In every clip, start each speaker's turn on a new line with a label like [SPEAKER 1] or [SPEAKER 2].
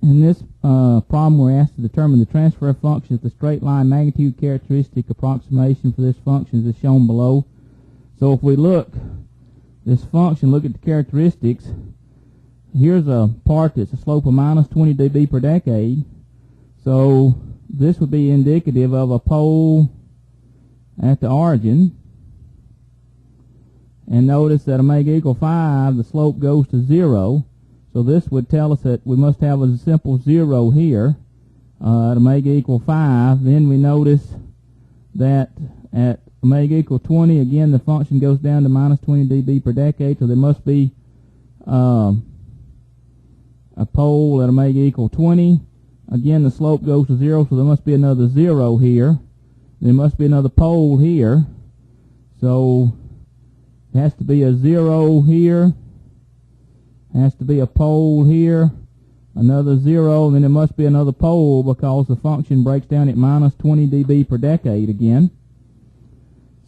[SPEAKER 1] In this problem, we're asked to determine the transfer function if the straight line magnitude characteristic approximation for this function is shown below. So if we look this function, look at the characteristics. Here's a part that's a slope of minus 20 dB per decade. So this would be indicative of a pole at the origin. And notice that omega equal 5, the slope goes to 0. So this would tell us that we must have a simple 0 here at omega equal 5. Then we notice that at omega equal 20, again the function goes down to minus 20 dB per decade. So there must be a pole at omega equal 20. Again the slope goes to 0, so there must be another 0 here. There must be another pole here. So it has to be a 0 here. Has to be a pole here, another 0, and then there must be another pole because the function breaks down at minus 20 dB per decade again.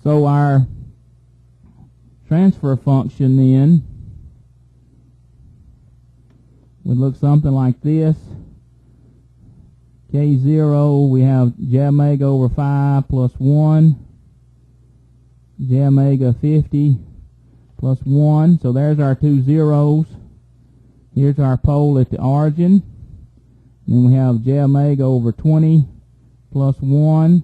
[SPEAKER 1] So our transfer function then would look something like this. K0, we have j omega over 5 plus 1, j omega 50 plus 1. So there's our two zeros. Here's our pole at the origin. Then we have j omega over 20 plus 1.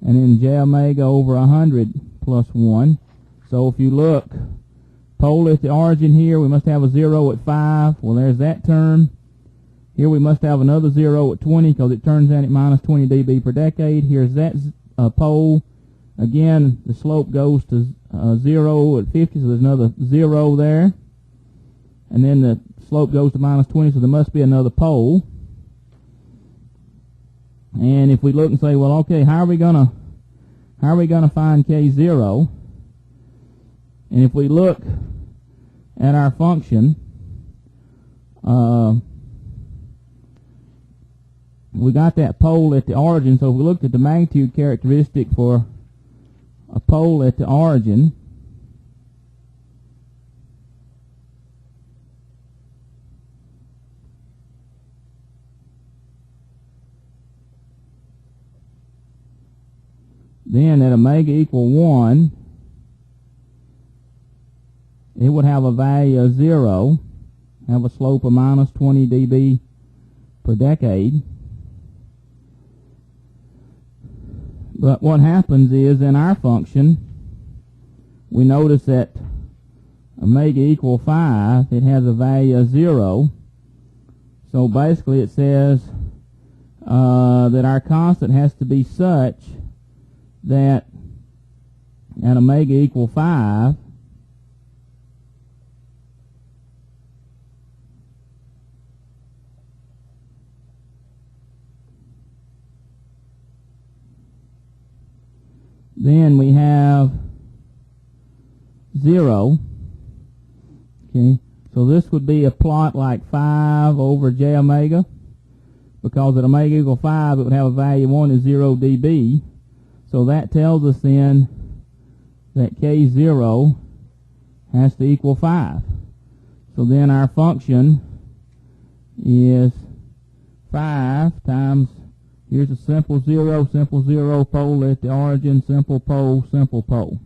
[SPEAKER 1] And then j omega over 100 plus 1. So if you look, pole at the origin here, we must have a 0 at 5. Well, there's that term. Here we must have another 0 at 20 because it turns out at minus 20 dB per decade. Here's that pole. Again, the slope goes to 0 at 50, so there's another 0 there. And then the slope goes to minus 20, so there must be another pole. And if we look and say, well, okay, how are we gonna find K0? And if we look at our function, we got that pole at the origin. So if we looked at the magnitude characteristic for a pole at the origin, then at omega equal 1, it would have a value of 0, have a slope of minus 20 dB per decade. But what happens is in our function, we notice that omega equal 5, it has a value of 0. So basically it says that our constant has to be such that at omega equal 5, then we have 0. Okay, so this would be a plot like 5 over j omega, because at omega equal 5 it would have a value of 1 is 0 dB. So that tells us then that K0 has to equal 5. So then our function is 5 times, here's a simple 0, pole at the origin, simple pole, simple pole.